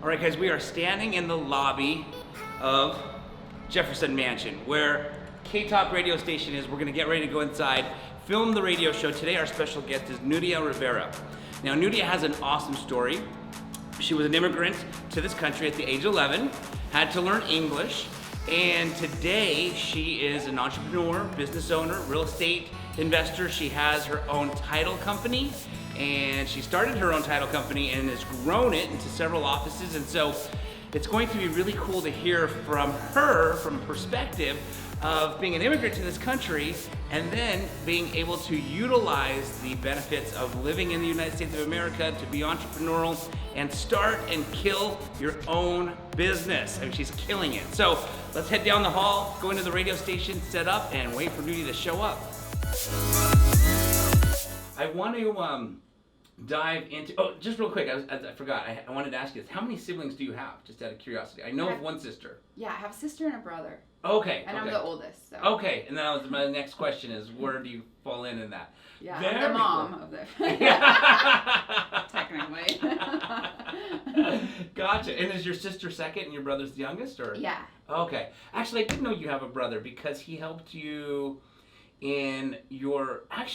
All right, guys, we are standing in the lobby of Jefferson Mansion, where K-Talk radio station is. We're gonna get ready to go inside, film the radio show. Today, our special guest is Nudia Rivera. Now, Nudia has an awesome story. She was an immigrant to this country at the age of 11, had to learn English, and today she is an entrepreneur, business owner, real estate investor. She has her own title company, and she started her own title company and has grown it into several offices. And so it's going to be really cool to hear from her from a perspective of being an immigrant to this country and then being able to utilize the benefits of living in the United States of America to be entrepreneurial and start and kill your own business. I mean, she's killing it. So let's head down the hall, go into the radio station, set up, and wait for Nudia to show up. I want to dive into, just real quick, I forgot, I wanted to ask you this. How many siblings do you have, just out of curiosity? I know of one sister. Yeah, I have a sister and a brother. Okay. And I'm the oldest. So. Okay, and then my next question is, where do you fall in that? Yeah, I'm the mom of the technically. Gotcha. And is your sister second and your brother's the youngest, or? Yeah. Okay. Actually, I didn't know you have a brother because he helped you in your, I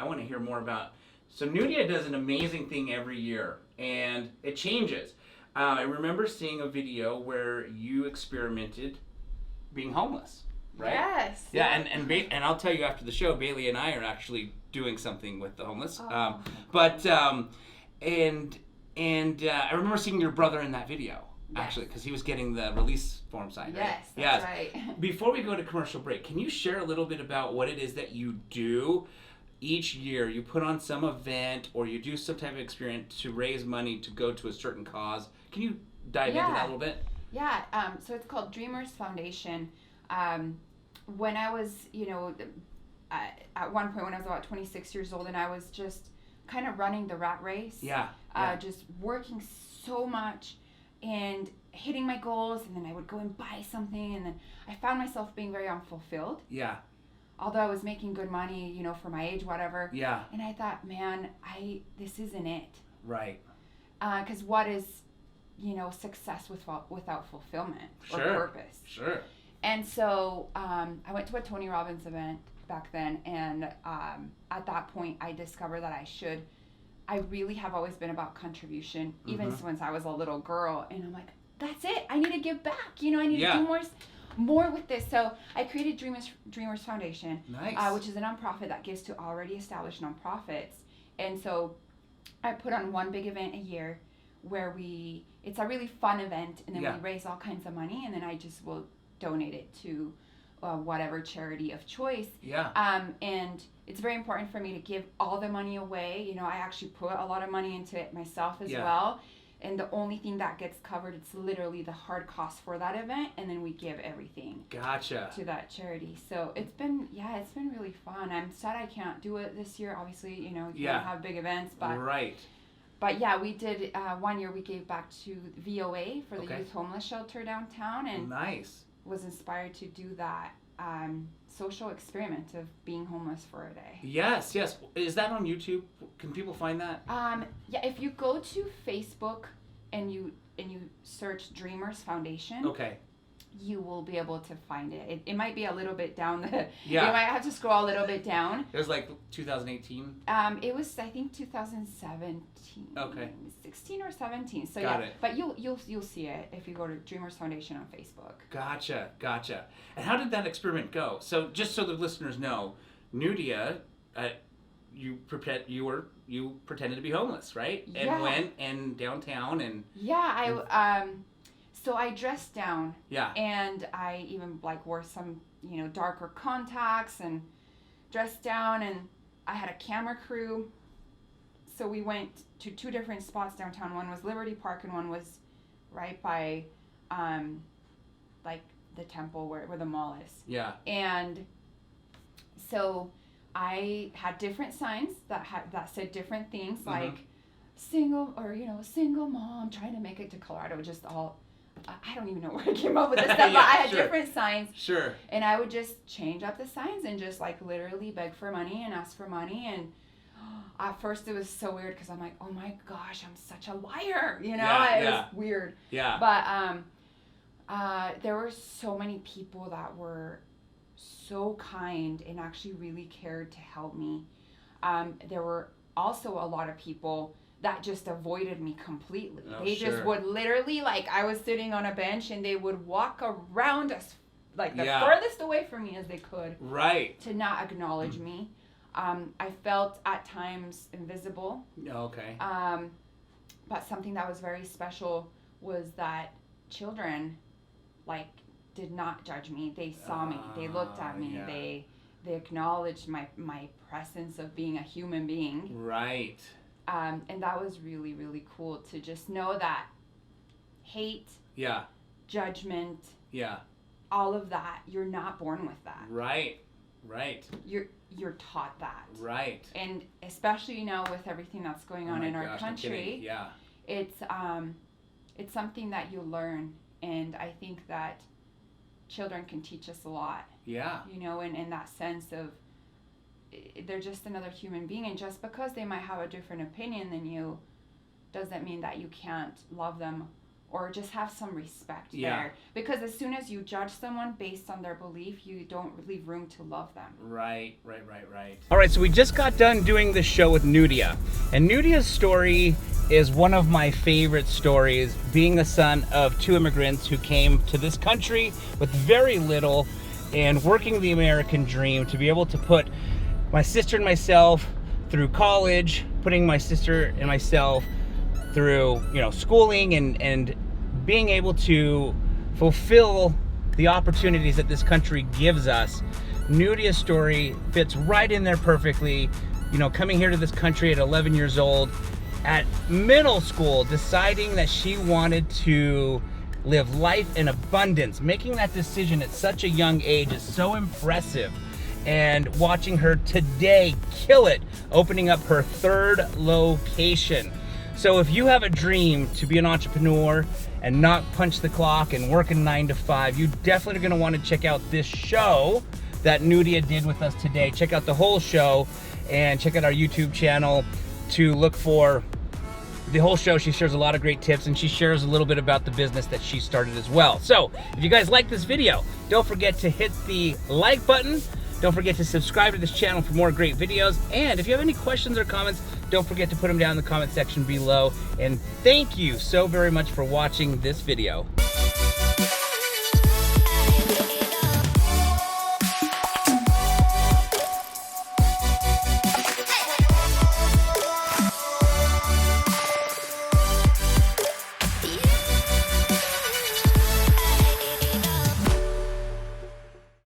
want to hear more about. So Nudia does an amazing thing every year, and it changes. I remember seeing a video where you experimented being homeless, right? Yes. Yeah, and I'll tell you after the show, Bailey and I are actually doing something with the homeless. Oh. I remember seeing your brother in that video, actually, because he was getting the release form signed. Yes, right? that's right. Before we go to commercial break, can you share a little bit about what it is that you do? Each year you put on some event or you do some type of experience to raise money to go to a certain cause. Can you dive into that a little bit? Yeah, so it's called Dreamers Foundation. When I was, at one point when I was about 26 years old and I was just kind of running the rat race. Just working so much and hitting my goals, and then I would go and buy something, and then I found myself being very unfulfilled. Yeah. Although I was making good money, for my age, whatever. Yeah. And I thought, man, this isn't it. Right. Because what is, success without fulfillment or purpose? Sure. And so I went to a Tony Robbins event back then, and at that point I discovered that I really have always been about contribution, even since I was a little girl. And I'm like, that's it. I need to give back. I need to do more with this. So I created Dreamers Foundation, which is a nonprofit that gives to already established nonprofits. And so I put on one big event a year where it's a really fun event, and then we raise all kinds of money, and then I just will donate it to whatever charity of choice. And it's very important for me to give all the money away. I actually put a lot of money into it myself as well. And the only thing that gets covered, it's literally the hard cost for that event, and then we give everything to that charity. So it's been really fun. I'm sad I can't do it this year. Obviously, you don't have big events, but But yeah, we did 1 year. We gave back to VOA for the youth homeless shelter downtown, and was inspired to do that social experiment of being homeless for a day. Yes. Is that on YouTube? Can people find that? Yeah, if you go to Facebook and you search Dreamers Foundation, you will be able to find it. It might be a little bit down the. You might have to scroll a little bit down. It was like 2018. It was, I think, 2017. 16 or 17. So Got it. But you'll see it if you go to Dreamers Foundation on Facebook. Gotcha. And how did that experiment go? So just so the listeners know, Nudia, you pretended to be homeless, right? And went and downtown and. So I dressed down. And I even wore some, darker contacts and dressed down, and I had a camera crew. So we went to two different spots downtown. One was Liberty Park, and one was right by, the temple where the mall is. And so I had different signs that said different things, like single, or single mom trying to make it to Colorado. Just all. I don't even know where I came up with this stuff, but I had different signs. And I would just change up the signs and just literally beg for money and ask for money. And at first it was so weird because I'm like, oh my gosh, I'm such a liar, you know? Yeah, it yeah. was weird. Yeah. But there were so many people that were so kind and actually really cared to help me. There were also a lot of people that just avoided me completely. Oh, they sure. just would literally, like, I was sitting on a bench and they would walk around us, like the Yeah. furthest away from me as they could, Right. to not acknowledge me. I felt at times invisible. Okay. But something that was very special was that children, like, did not judge me. They saw me. They looked at me. Yeah. They acknowledged my presence of being a human being. Right. And that was really, really cool to just know that hate, Yeah. judgment, Yeah. all of that, you're not born with that. Right. Right. You're taught that. Right. And especially now with everything that's going on in our country, Yeah. it's something that you learn, and I think that children can teach us a lot. Yeah. You know, in that sense of they're just another human being, and just because they might have a different opinion than you doesn't mean that you can't love them or just have some respect there. Because as soon as you judge someone based on their belief, you don't leave room to love them. Right. All right, so we just got done doing the show with Nudia. And Nudia's story is one of my favorite stories, being the son of two immigrants who came to this country with very little and working the American dream to be able to put my sister and myself through college, putting my sister and myself through, schooling and being able to fulfill the opportunities that this country gives us. Nudia's story fits right in there perfectly. Coming here to this country at 11 years old, at middle school, deciding that she wanted to live life in abundance. Making that decision at such a young age is so impressive. And watching her today kill it, opening up her third location. So if you have a dream to be an entrepreneur and not punch the clock and work a 9 to 5, you definitely are going to want to check out this show that Nudia did with us today. Check out the whole show and check out our YouTube channel to look for the whole show. She shares a lot of great tips, and she shares a little bit about the business that she started as well. So if you guys like this video, don't forget to hit the like button. Don't forget to subscribe to this channel for more great videos. And if you have any questions or comments, don't forget to put them down in the comment section below. And thank you so very much for watching this video.